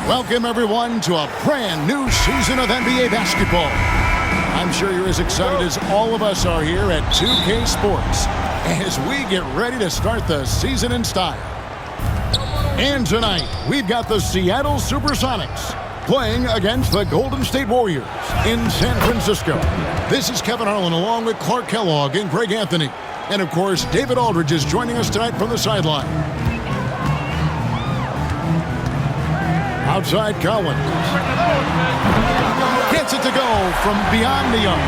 Welcome, everyone, to a brand new season of NBA basketball. I'm sure you're as excited as all of us are here at 2K Sports as we get ready to start the season in style. And tonight, we've got the Seattle Supersonics playing against the Golden State Warriors in San Francisco. This is Kevin Harlan along with Clark Kellogg and Greg Anthony. And, of course, David Aldridge is joining us tonight from the sideline. Outside Collins. Gets it to go from beyond the arc.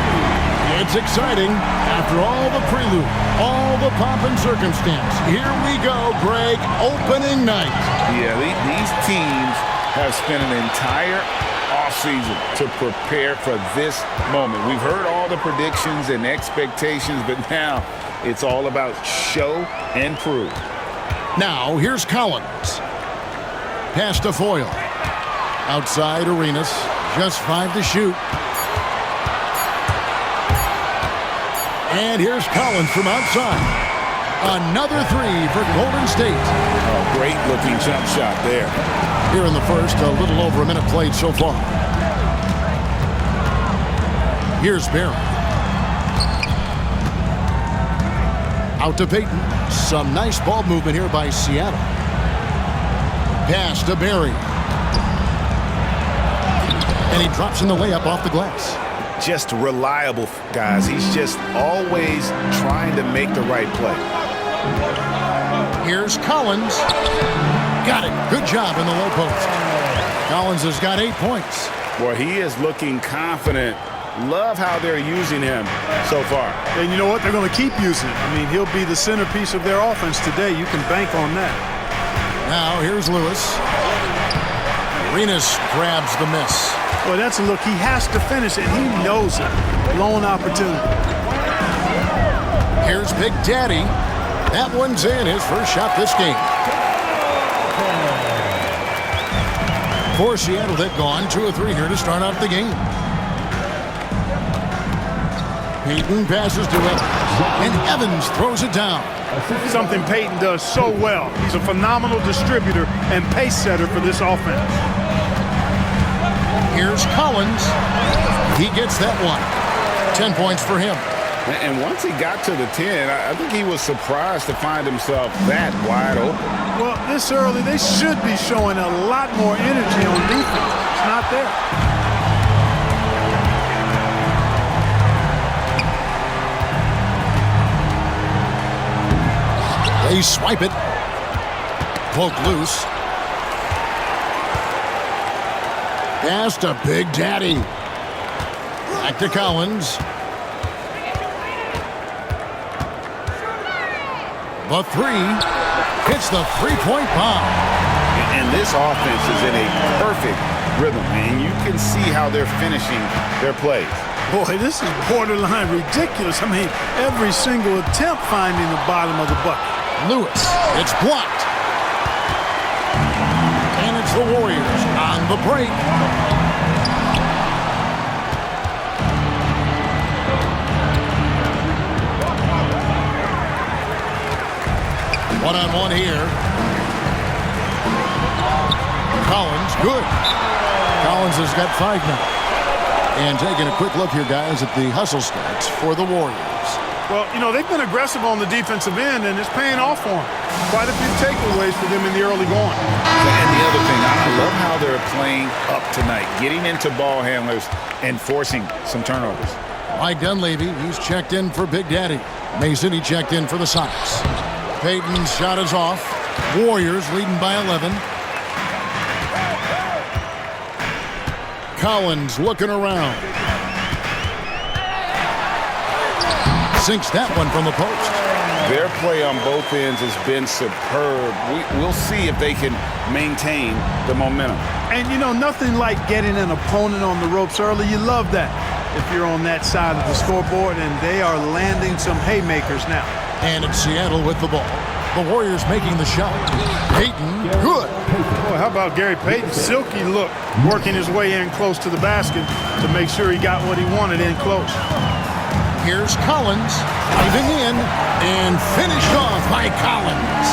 It's exciting. After all the prelude, all the pomp and circumstance. Here we go, Greg. Opening night. Yeah, these teams have spent an entire offseason to prepare for this moment. We've heard all the predictions and expectations, but now it's all about show and prove. Now, here's Collins. Pass to Foyle. Outside Arenas, just 5 to shoot. And here's Collins from outside. Another 3 for Golden State. Oh, great looking jump shot there. Here in the first, a little over a minute played so far. Here's Barry. Out to Payton. Some nice ball movement here by Seattle. Pass to Barry. And he drops in the layup off the glass. Just reliable, guys. He's just always trying to make the right play. Here's Collins. Got it. Good job in the low post. Collins has got 8 points. Well, he is looking confident. Love how they're using him so far. And you know what? They're going to keep using him. I mean, he'll be the centerpiece of their offense today. You can bank on that. Now, here's Lewis. Arenas grabs the miss. Well, that's a look. He has to finish it. He knows it. Blown opportunity. Here's Big Daddy. That one's in. His first shot this game. For Seattle, they've gone 2 of 3 here to start out the game. Payton passes to Evans. And Evans throws it down. Something Payton does so well. He's a phenomenal distributor and pace setter for this offense. Here's Collins. He gets that one. 10 points for him. And once he got to the 10, I think he was surprised to find himself that wide open. Well, this early, they should be showing a lot more energy on defense. It's not there. They swipe it. Poke loose. Pass to Big Daddy. Back to Collins. The 3 hits the three-point bomb. And this offense is in a perfect rhythm, and you can see how they're finishing their plays. Boy, this is borderline ridiculous. I mean, every single attempt finding the bottom of the bucket. Lewis, it's blocked. And it's the Warriors on the break. One-on-one here. Collins, good. Collins has got 5 now. And taking a quick look here, guys, at the hustle stats for the Warriors. Well, you know, they've been aggressive on the defensive end, and it's paying off for them. Quite a few takeaways for them in the early going. And the other thing, I love how they're playing up tonight, getting into ball handlers and forcing some turnovers. Mike Dunleavy, he's checked in for Big Daddy. Mason, he checked in for the Sox. Payton's shot is off. Warriors leading by 11. Collins looking around. Sinks that one from the post. Their play on both ends has been superb. We'll see if they can maintain the momentum. And, you know, nothing like getting an opponent on the ropes early. You love that if you're on that side of the scoreboard, and they are landing some haymakers now. And it's Seattle with the ball. The Warriors making the shot. Payton, good. Boy, how about Gary Payton? Silky look, working his way in close to the basket to make sure he got what he wanted in close. Here's Collins, diving in, and finished off by Collins.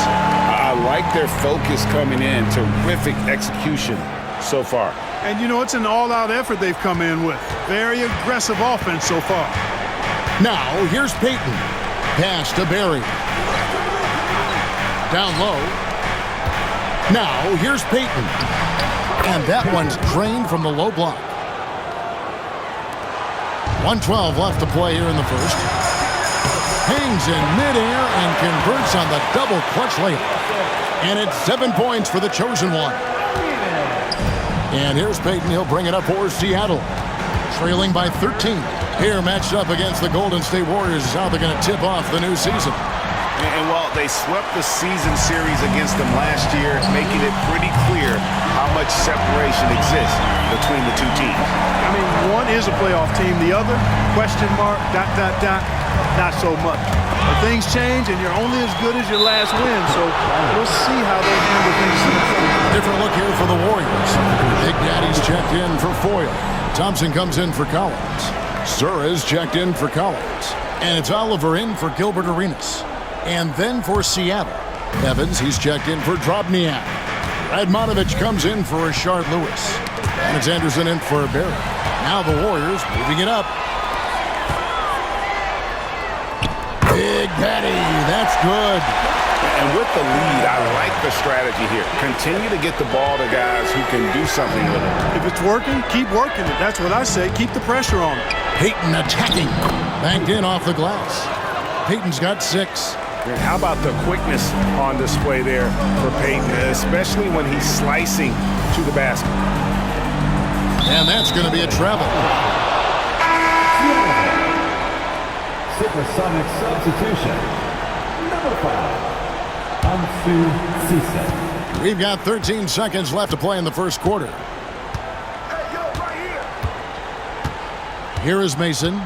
I like their focus coming in. Terrific execution so far. And, you know, it's an all-out effort they've come in with. Very aggressive offense so far. Now, here's Peyton. Pass to Barry. Down low. Now, here's Peyton. And that one's drained from the low block. 1:12 left to play here in the first. Hangs in midair and converts on the double clutch layup. And it's 7 points for the chosen one. And here's Peyton. He'll bring it up for Seattle. Trailing by 13. Here matched up against the Golden State Warriors is how they're going to tip off the new season. And while they swept the season series against them last year, making it pretty clear how much separation exists between the two teams. I mean, one is a playoff team. The other, question mark, ... not so much. But things change, and you're only as good as your last win, so we'll see how they handle things in the future. Different look here for the Warriors. Big Daddy's checked in for Foyle. Thompson comes in for Collins. Zura's checked in for Collins. And it's Oliver in for Gilbert Arenas. And then for Seattle, Evans, he's checked in for Drobniak. Radmanovich comes in for Rashard Lewis. And it's Anderson in for Barry. Now the Warriors moving it up. Big Daddy, that's good. And with the lead, I like the strategy here. Continue to get the ball to guys who can do something with it. If it's working, keep working it. That's what I say. Keep the pressure on it. Peyton attacking. Banked in off the glass. Peyton's got 6. And how about the quickness on display there for Peyton, especially when he's slicing to the basket. And that's going to be a travel. Supersonics substitution. Number 5, Ansu Cisse. We've got 13 seconds left to play in the first quarter. Hey, yo, right here. Here is Mason.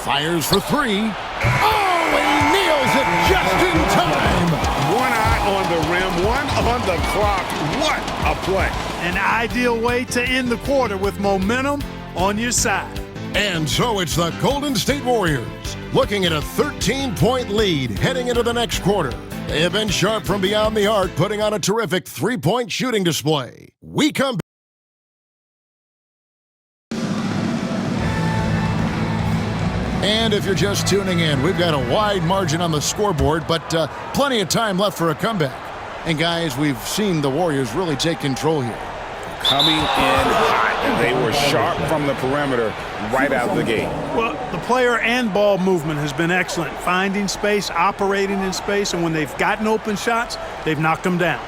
Fires for 3. Oh, and he nails it just in time. One eye on the rim, one on the clock. What a play. An ideal way to end the quarter with momentum on your side. And so it's the Golden State Warriors looking at a 13-point lead heading into the next quarter. They have been sharp from beyond the arc, putting on a terrific 3-point shooting display. We come back. And if you're just tuning in, we've got a wide margin on the scoreboard, but plenty of time left for a comeback. And guys, we've seen the Warriors really take control here. Coming in hot, and they were sharp from the perimeter right out the gate. Well, the player and ball movement has been excellent. Finding space, operating in space, and when they've gotten open shots, they've knocked them down.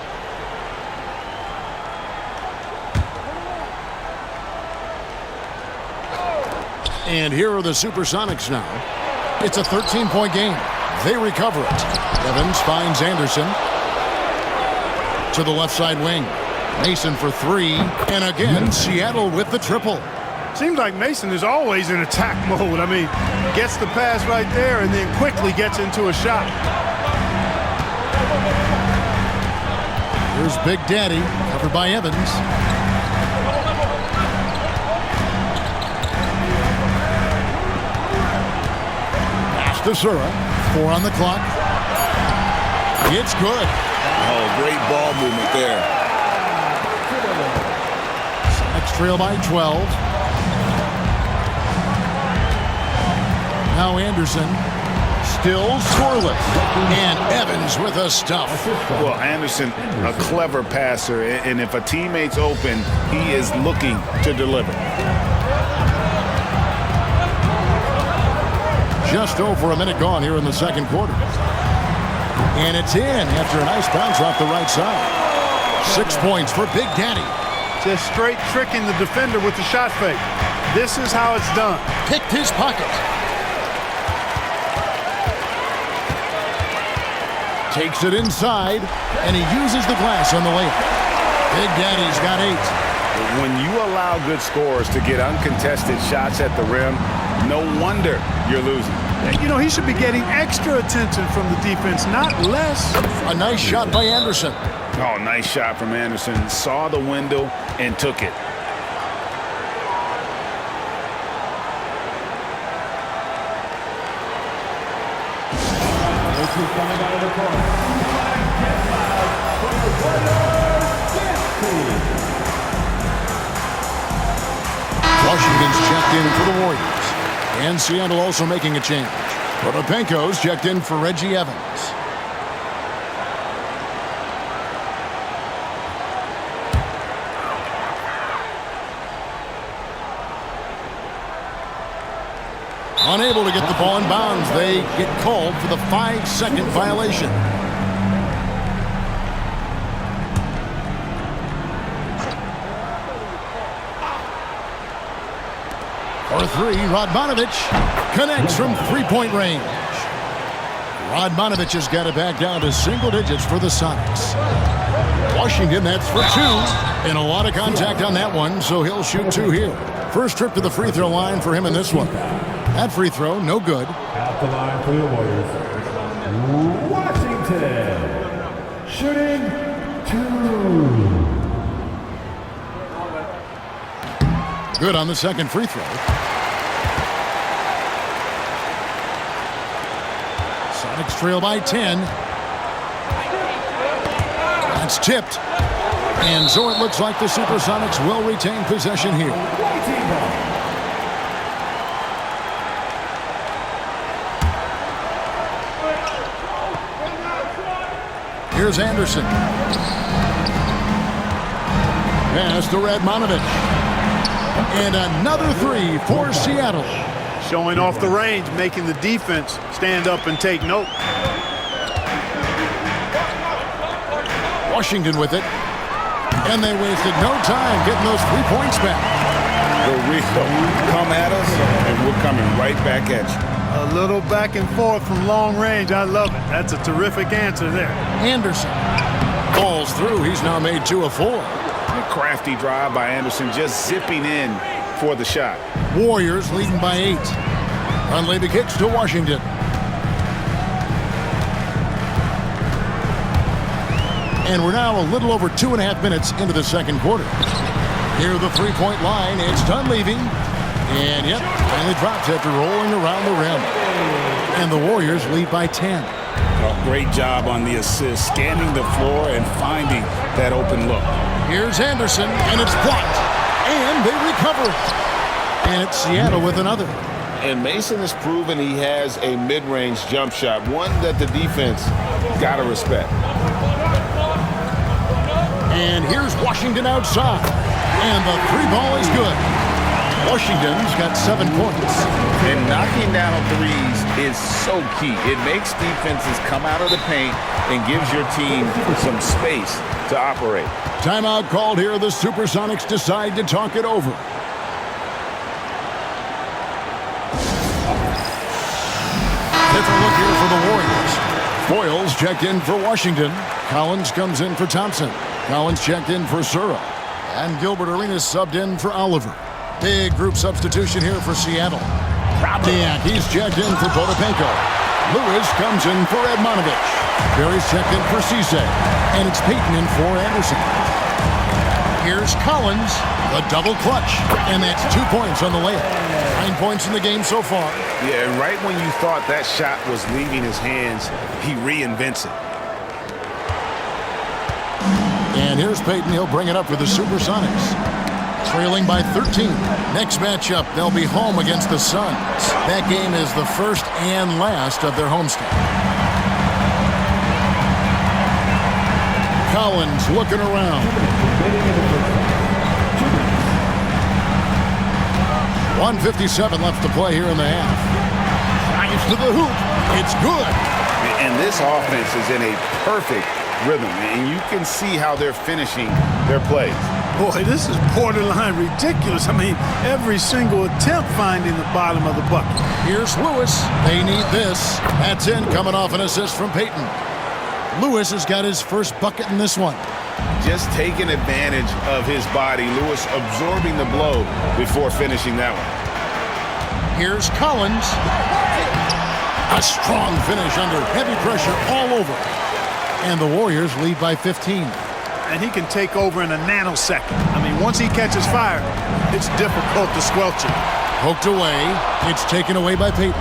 And here are the Supersonics now. It's a 13-point game. They recover it. Evans finds Anderson to the left side wing. Mason for 3. And again, Seattle with the triple. Seems like Mason is always in attack mode. I mean, gets the pass right there and then quickly gets into a shot. Here's Big Daddy, covered by Evans. To Zura, 4 on the clock. It's good. Oh, great ball movement there. Next trail by 12. Now Anderson, still scoreless. And Evans with a stuff. Well, Anderson, a clever passer, and if a teammate's open, he is looking to deliver. Just over a minute gone here in the second quarter. And it's in after a nice bounce off the right side. 6 points for Big Daddy. Just straight tricking the defender with the shot fake. This is how it's done. Picked his pocket. Takes it inside, and he uses the glass on the layup. Big Daddy's got 8. When you allow good scorers to get uncontested shots at the rim, no wonder you're losing. You know, he should be getting extra attention from the defense, not less. A nice shot by Anderson. Oh, nice shot from Anderson. Saw the window and took it. Coming out of the corner. Washington's checked in for the Warriors. And Seattle also making a change. Protopenko's checked in for Reggie Evans. Unable to get the ball in bounds. They get called for the 5-second violation. For three, Radmanovich connects from three-point range. Radmanovich has got it back down to single digits for the Sonics. Washington, that's for two. And a lot of contact on that one, so he'll shoot two here. First trip to the free throw line for him in this one. That free throw, no good. At the line for the Warriors, Washington, shooting two. Good on the second free throw. Sonics trail by 10. That's tipped. And so it looks like the Supersonics will retain possession here. Here's Anderson. Pass to Radmanovich. And another three for Seattle. Showing off the range, making the defense stand up and take note. Washington with it. And they wasted no time getting those 3 points back. Come at us, and we're coming right back at you. A little back and forth from long range. I love it. That's a terrific answer there. Anderson falls through. He's now made 2 of 4. A crafty drive by Anderson, just zipping in for the shot. Warriors leading by 8. Unley kicks to Washington. And we're now a little over 2.5 minutes into the second quarter. Here the three-point line. It's Dunleavy. And yep, finally drops after rolling around the rim. And the Warriors lead by 10. Great job on the assist, scanning the floor and finding that open look. Here's Anderson, and it's blocked. And they recover it. And it's Seattle with another. And Mason has proven he has a mid-range jump shot, one that the defense got to respect. And here's Washington outside. And the three ball is good. Washington's got 7 points. And knocking down threes is so key. It makes defenses come out of the paint and gives your team some space to operate. Timeout called here. The Supersonics decide to talk it over. Different look here for the Warriors. Foyles checked in for Washington. Collins comes in for Thompson. Collins checked in for Sura. And Gilbert Arenas subbed in for Oliver. Big group substitution here for Seattle. Proudniak, he's checked in for Protopenko. Lewis comes in for Radmanovich. Barry's checked in for Cisse. And it's Payton in for Anderson. Here's Collins, the double clutch. And that's 2 points on the layup. 9 points in the game so far. Yeah, and right when you thought that shot was leaving his hands, he reinvents it. And here's Payton. He'll bring it up for the Supersonics. Trailing by 13. Next matchup, they'll be home against the Suns. That game is the first and last of their homestand. Collins looking around. 1:57 left to play here in the half. Drives to the hoop. It's good. And this offense is in a perfect rhythm, and you can see how they're finishing their plays. Boy, this is borderline ridiculous. I mean, every single attempt finding the bottom of the bucket. Here's Lewis. They need this. That's in, coming off an assist from Payton. Lewis has got his first bucket in this one. Just taking advantage of his body. Lewis absorbing the blow before finishing that one. Here's Collins. A strong finish under heavy pressure all over. And the Warriors lead by 15. And he can take over in a nanosecond. I mean, once he catches fire, it's difficult to squelch it. Poked away. It's taken away by Payton.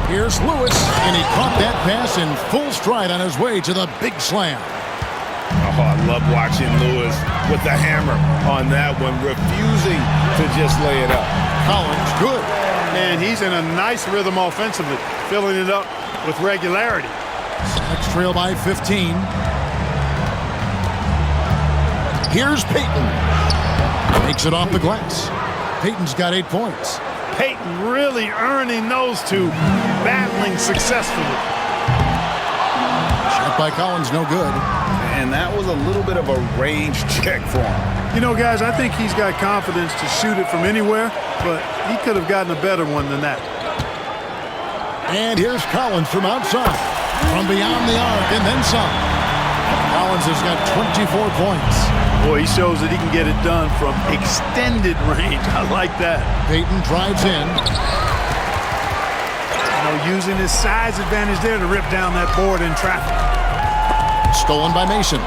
Here's Lewis, and he caught that pass in full stride on his way to the big slam. Oh, I love watching Lewis with the hammer on that one, refusing to just lay it up. Collins, good. And he's in a nice rhythm offensively, filling it up with regularity. Next trail by 15. Here's Payton. Makes it off the glass. Payton's got 8 points. Payton really earning those two, battling successfully. Shot by Collins, no good. And that was a little bit of a range check for him. You know, guys, I think he's got confidence to shoot it from anywhere, but he could have gotten a better one than that. And here's Collins from outside. From beyond the arc and then some. Collins has got 24 points. Boy, he shows that he can get it done from extended range. I like that. Payton drives in. You know, using his size advantage there to rip down that board in traffic. Stolen by Mason.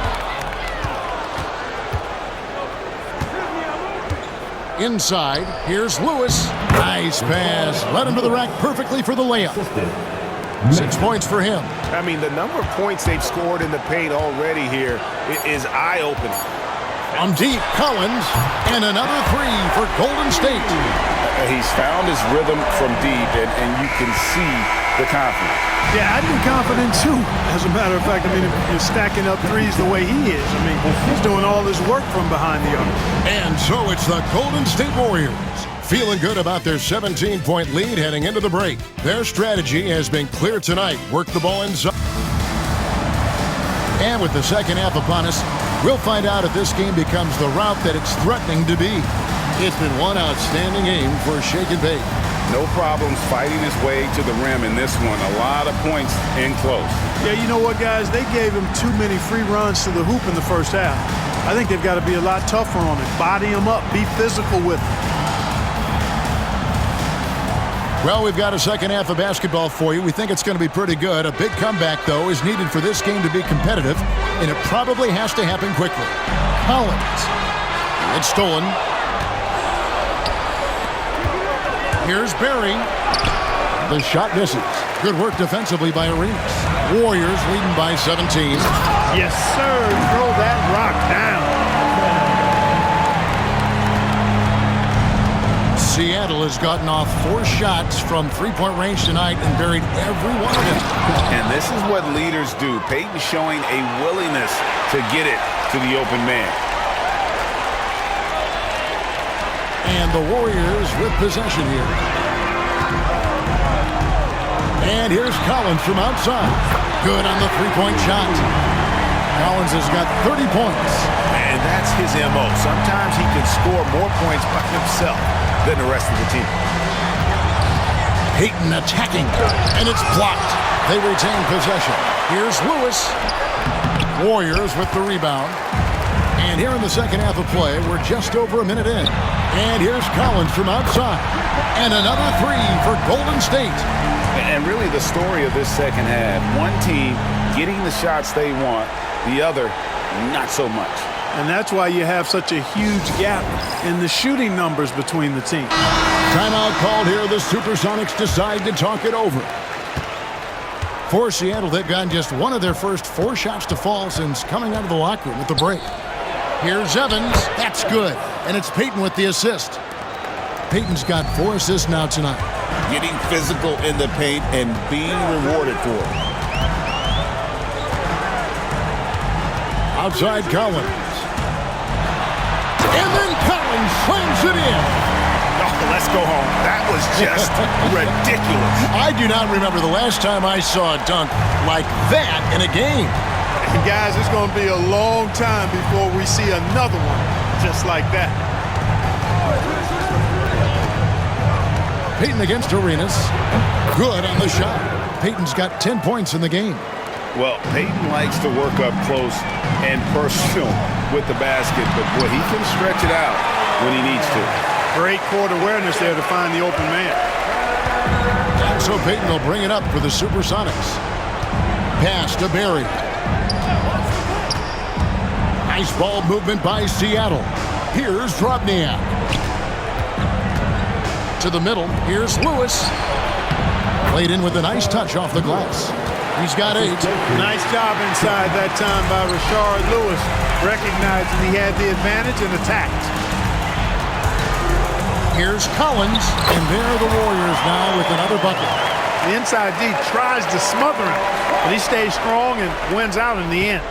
Inside, here's Lewis. Nice pass. Led him to the rack perfectly for the layup. 6 points for him. I mean, the number of points they've scored in the paint already here is eye-opening. From deep, Collins, and another 3 for Golden State. He's found his rhythm from deep, and you can see the confidence. Yeah, I'd be confident too. As a matter of fact, I mean, if you're stacking up threes the way he is, I mean, he's doing all his work from behind the arc. And so it's the Golden State Warriors. Feeling good about their 17-point lead heading into the break. Their strategy has been clear tonight. Work the ball inside. And with the second half upon us, we'll find out if this game becomes the route that it's threatening to be. It's been one outstanding game for Shake and Bake. No problems fighting his way to the rim in this one. A lot of points in close. Yeah, you know what, guys? They gave him too many free runs to the hoop in the first half. I think they've got to be a lot tougher on it. Body him up. Be physical with him. Well, we've got a second half of basketball for you. We think it's going to be pretty good. A big comeback, though, is needed for this game to be competitive, and it probably has to happen quickly. Collins. It's stolen. Here's Barry. The shot misses. Good work defensively by Arenas. Warriors leading by 17. Yes, sir. Throw that rock down. Seattle has gotten off 4 shots from three-point range tonight and buried every one of them. And this is what leaders do. Payton showing a willingness to get it to the open man. And the Warriors with possession here. And here's Collins from outside. Good on the three-point shot. Collins has got 30 points. And that's his MO. Sometimes he can score more points by himself than the rest of the team. Payton attacking, and it's blocked. They retain possession. Here's Lewis. Warriors with the rebound. And here in the second half of play, we're just over a minute in. And here's Collins from outside. And another 3 for Golden State. And really the story of this second half, one team getting the shots they want, the other not so much. And that's why you have such a huge gap in the shooting numbers between the teams. Timeout called here. The Supersonics decide to talk it over. For Seattle, they've gotten just one of their first 4 shots to fall since coming out of the locker room at the break. Here's Evans. That's good. And it's Payton with the assist. Payton's got 4 assists now tonight. Getting physical in the paint and being rewarded for it. Outside Collins. And then Collins slams it in. Oh, let's go home. That was just ridiculous. I do not remember the last time I saw a dunk like that in a game. And guys, it's going to be a long time before we see another one just like that. Payton against Arenas. Good on the shot. Payton's got 10 points in the game. Well, Payton likes to work up close and personal with the basket, but boy, he can stretch it out when he needs to. Great court awareness there to find the open man. And so Payton will bring it up for the Supersonics. Pass to Barry. Nice ball movement by Seattle. Here's Drobniak. To the middle. Here's Lewis. Played in with a nice touch off the glass. He's got 8. Nice job inside that time by Rashard Lewis, recognizing he had the advantage and attacked. Here's Collins, and there are the Warriors now with another bucket. The inside D tries to smother him, but he stays strong and wins out in the end.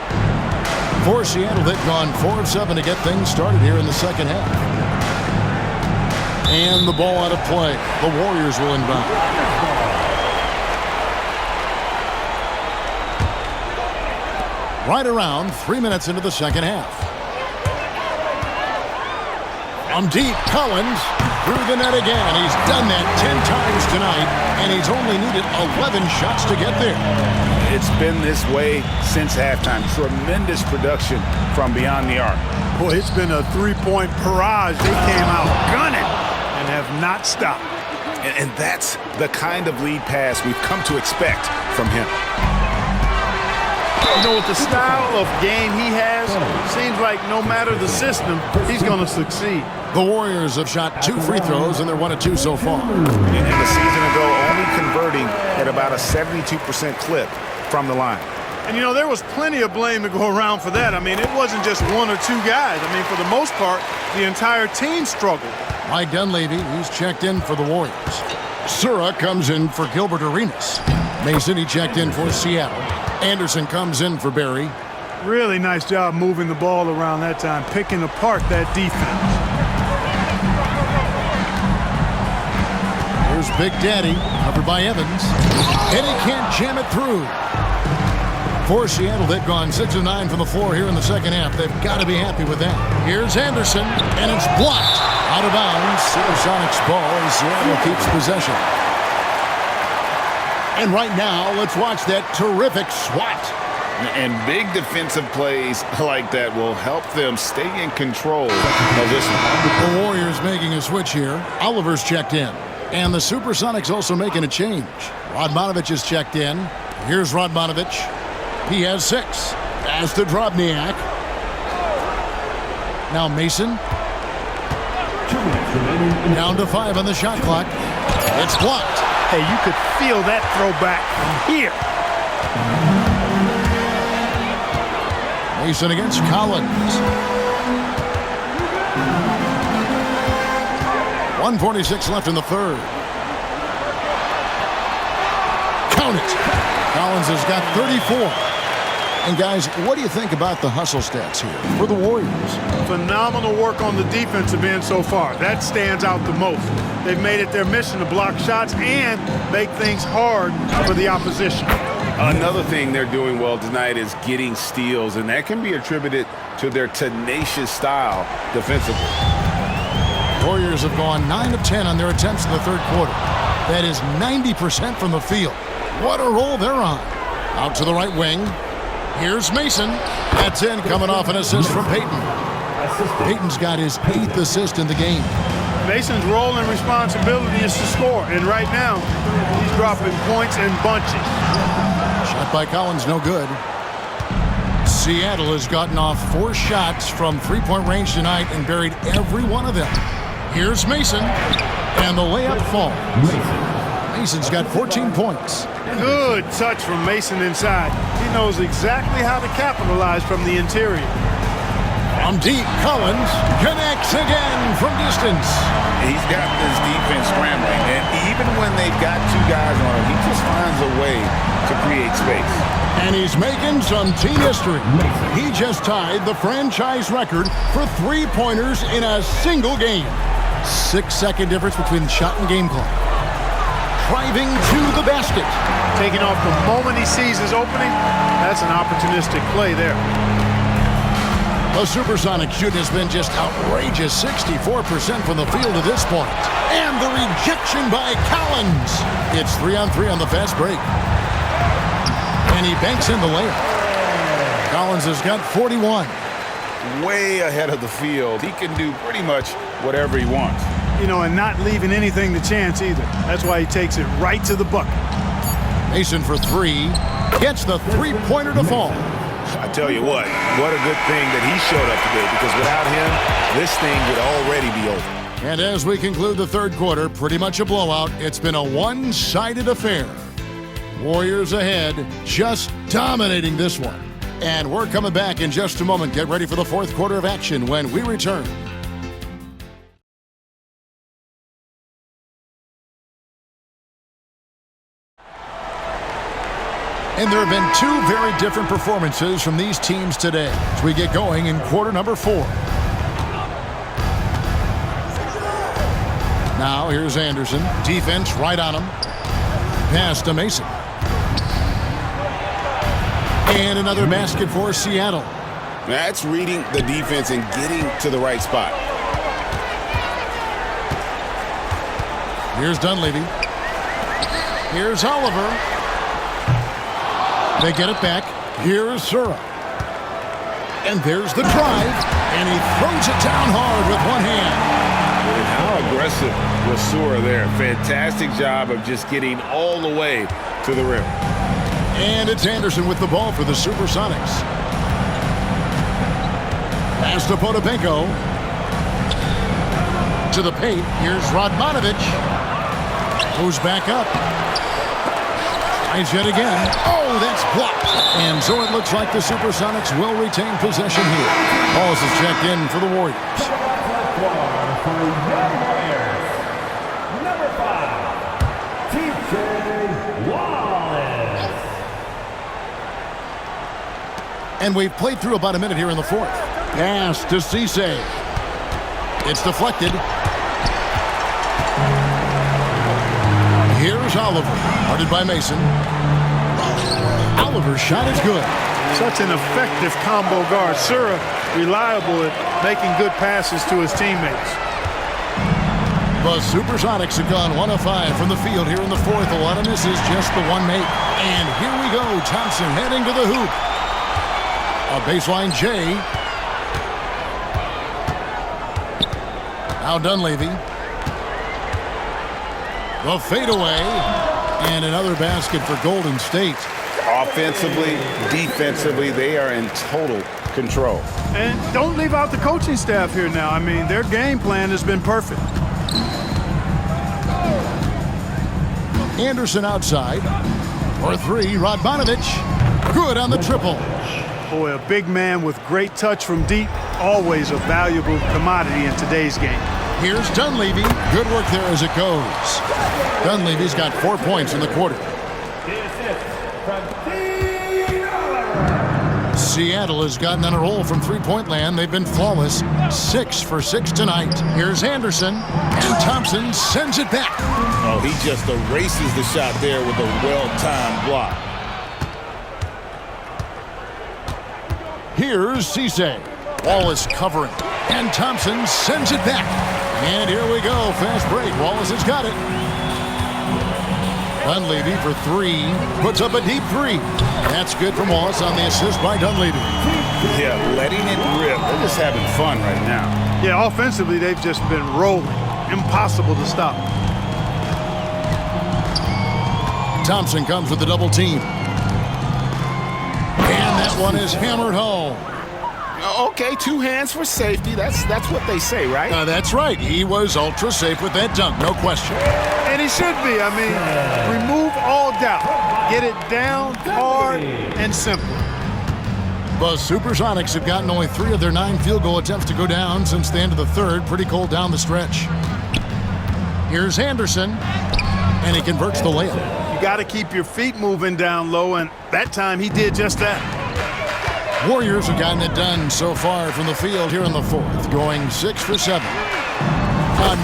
For Seattle, they've gone 4 of 7 to get things started here in the second half. And the ball out of play. The Warriors will inbound. Right around 3 minutes into the second half. From deep, Collins through the net again. He's done that 10 times tonight, and he's only needed 11 shots to get there. It's been this way since halftime. Tremendous production from beyond the arc. Boy, it's been a three-point barrage. They came out gunning and have not stopped. And that's the kind of lead pass we've come to expect from him. You know, with the style of game he has, seems like no matter the system, he's going to succeed. The Warriors have shot 2 free throws, and they're 1 of 2 so far. And the season ago, only converting at about a 72% clip from the line. And, you know, there was plenty of blame to go around for that. I mean, it wasn't just 1 or 2 guys. I mean, for the most part, the entire team struggled. Mike Dunleavy, he's checked in for the Warriors. Sura comes in for Gilbert Arenas. Mason, he checked in for Seattle. Anderson comes in for Barry. Really nice job moving the ball around that time, picking apart that defense. Here's Big Daddy, covered by Evans. And he can't jam it through. For Seattle, they've gone 6 of 9 from the floor here in the second half. They've got to be happy with that. Here's Anderson, and it's blocked. Out of bounds. Supersonics ball as Seattle keeps possession. And right now, let's watch that terrific swat. And big defensive plays like that will help them stay in control of this one. The Warriors making a switch here. Oliver's checked in. And the Supersonics also making a change. Radmanovich is checked in. Here's Radmanovich. He has 6. Pass to Drobniak. Now Mason. Down to 5 on the shot clock. It's blocked. Hey, you could feel that throwback from here. Mason against Collins. 1:46 left in the third. Count it. Collins has got 34. And guys, what do you think about the hustle stats here for the Warriors? Phenomenal work on the defensive end so far. That stands out the most. They've made it their mission to block shots and make things hard for the opposition. Another thing they're doing well tonight is getting steals, and that can be attributed to their tenacious style defensively. Warriors have gone 9 of 10 on their attempts in the third quarter. That is 90% from the field. What a roll they're on. Out to the right wing. Here's Mason. That's in, coming off an assist from Peyton. Peyton's got his 8th assist in the game. Mason's role and responsibility is to score, and right now, he's dropping points in bunches. Shot by Collins, no good. Seattle has gotten off 4 shots from three-point range tonight and buried every one of them. Here's Mason, and the layup falls. Mason's got 14 points. Good touch from Mason inside. He knows exactly how to capitalize from the interior. From deep, Collins connects again from distance. He's got this defense scrambling, and even when they've got 2 guys on him, he just finds a way to create space. And he's making some team history. He just tied the franchise record for three-pointers in a single game. 6-second difference between shot and game clock. Driving to the basket. Taking off the moment he sees his opening, that's an opportunistic play there. The Supersonics shooting has been just outrageous, 64% from the field at this point. And the rejection by Collins. It's 3-on-3 on the fast break. And he banks in the layup. Collins has got 41. Way ahead of the field. He can do pretty much whatever he wants. You know, and not leaving anything to chance either. That's why he takes it right to the bucket. Mason for 3. Gets the three-pointer to fall. I tell you what a good thing that he showed up today, because without him, this thing would already be over. And as we conclude the third quarter, pretty much a blowout. It's been a one-sided affair. Warriors ahead, just dominating this one. And we're coming back in just a moment. Get ready for the fourth quarter of action when we return. And there have been two very different performances from these teams today as we get going in quarter number 4. Now here's Anderson. Defense right on him. Pass to Mason. And another basket for Seattle. That's reading the defense and getting to the right spot. Here's Dunleavy. Here's Oliver. They get it back. Here's Sura. And there's the drive. And he throws it down hard with one hand. And how aggressive was Sura there. Fantastic job of just getting all the way to the rim. And it's Anderson with the ball for the Supersonics. Pass to Potapenko. To the paint. Here's Radmanovic. Goes back up. Tries yet again. Oh, that's blocked. And so it looks like the Supersonics will retain possession here. Balls is checked in for the Warriors. Number 5, TJ Wallace. And we've played through about a minute here in the fourth. Pass to Cisse. It's deflected. Here's Oliver, guarded by Mason. Oliver's shot is good. Such an effective combo guard. Sura, reliable at making good passes to his teammates. The Supersonics have gone 1 of 5 from the field here in the fourth. A lot of misses, just the one make. And here we go. Thompson heading to the hoop. A baseline J. Now Dunleavy. The fadeaway. And another basket for Golden State. Offensively, defensively, they are in total control. And don't leave out the coaching staff here now. I mean, their game plan has been perfect. Anderson outside. For 3, Radmanovic. Good on the triple. Boy, a big man with great touch from deep. Always a valuable commodity in today's game. Here's Dunleavy. Good work there as it goes. Dunleavy's got 4 points in the quarter. Seattle has gotten on a roll from three-point land. They've been flawless. 6 for 6 tonight. Here's Anderson. And Thompson sends it back. Oh, he just erases the shot there with a well-timed block. Here's Cisse. Wallace covering. And Thompson sends it back. And here we go. Fast break. Wallace has got it. Dunleavy for 3. Puts up a deep 3. That's good from Wallace on the assist by Dunleavy. Yeah, letting it rip. They're just having fun right now. Yeah, offensively, they've just been rolling. Impossible to stop. Thompson comes with the double team. And that one is hammered home. Okay, 2 hands for safety. That's what they say, right? That's right. He was ultra safe with that dunk, no question. And he should be. I mean, remove all doubt. Get it down, hard, and simple. The Supersonics have gotten only 3 of their 9 field goal attempts to go down since the end of the third. Pretty cold down the stretch. Here's Anderson, and he converts the layup. You got to keep your feet moving down low, and that time he did just that. Warriors have gotten it done so far from the field here in the fourth, going 6 for 7.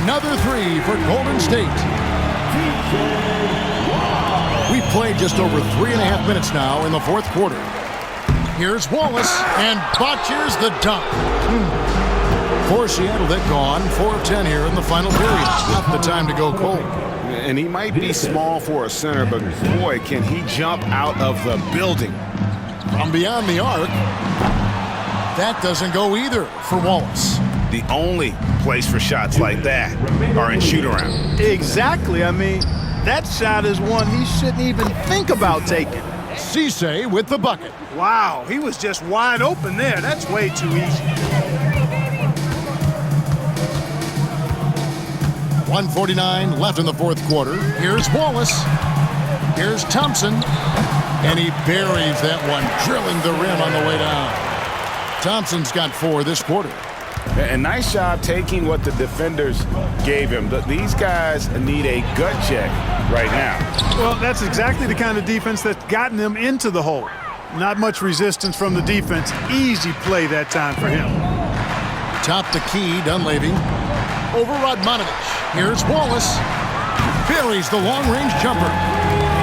Another 3 for Golden State. We've played just over 3.5 minutes now in the fourth quarter. Here's Wallace, and botches the dunk. For Seattle, they've gone 4 of 10 here in the final period. Not the time to go cold. And he might be small for a center, but boy, can he jump out of the building. From beyond the arc, that doesn't go either for Wallace. The only place for shots like that are in shoot-around. Exactly. I mean, that shot is one he shouldn't even think about taking. Cisse with the bucket. Wow, he was just wide open there. That's way too easy. 1:49 left in the fourth quarter. Here's Wallace. Here's Thompson, and he buries that one, drilling the rim on the way down. Thompson's got 4 this quarter. And nice job taking what the defenders gave him. These guys need a gut check right now. Well, that's exactly the kind of defense that's gotten them into the hole. Not much resistance from the defense. Easy play that time for him. Top the key, Dunleavy. Over Radmanovich. Here's Wallace. Buries the long-range jumper.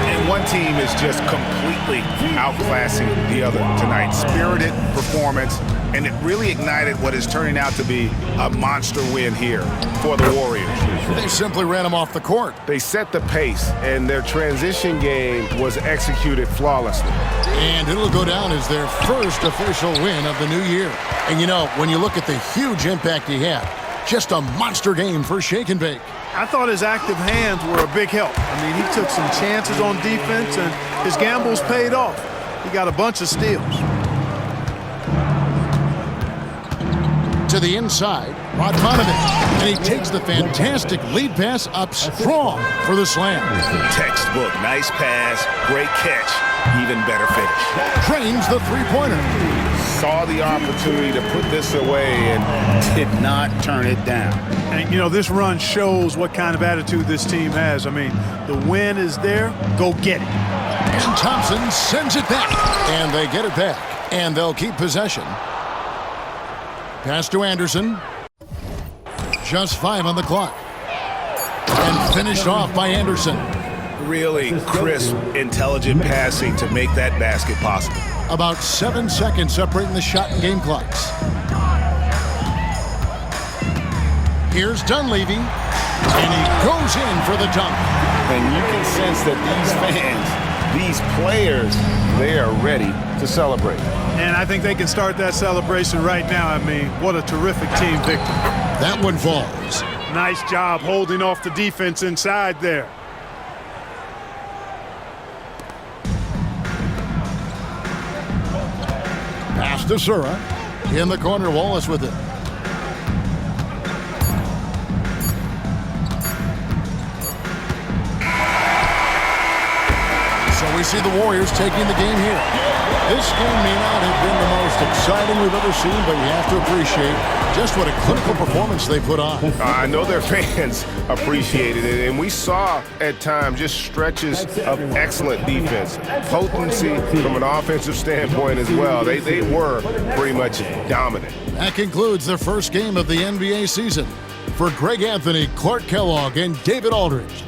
And one team is just completely outclassing the other tonight. Spirited performance, and it really ignited what is turning out to be a monster win here for the Warriors. They simply ran him off the court. They set the pace, and their transition game was executed flawlessly. And it'll go down as their first official win of the new year. And you know, when you look at the huge impact he had, just a monster game for Shake and Bake. I thought his active hands were a big help. I mean, he took some chances on defense, and his gambles paid off. He got a bunch of steals. To the inside, Radmanovich, and he takes the fantastic lead pass up strong for the slam. Textbook, nice pass, great catch, even better finish. Trains the three-pointer. Saw the opportunity to put this away and did not turn it down. And, you know, this run shows what kind of attitude this team has. I mean, the win is there. Go get it. And Thompson sends it back. And they get it back. And they'll keep possession. Pass to Anderson. Just 5 on the clock. And finished off by Anderson. Really crisp, intelligent passing to make that basket possible. About 7 seconds separating the shot and game clocks. Here's Dunleavy, and he goes in for the dunk. And you can sense that these fans, these players, they are ready to celebrate. And I think they can start that celebration right now. I mean, what a terrific team victory. That one falls. Nice job holding off the defense inside there. Pass to Sura. In the corner, Wallace with it. So we see the Warriors taking the game here. This game may not have been the most exciting we've ever seen, but you have to appreciate just what a clinical performance they put on. I know their fans appreciated it, and we saw at times just stretches of excellent defense. Potency from an offensive standpoint as well. They were pretty much dominant. That concludes the first game of the NBA season. For Greg Anthony, Clark Kellogg, and David Aldridge.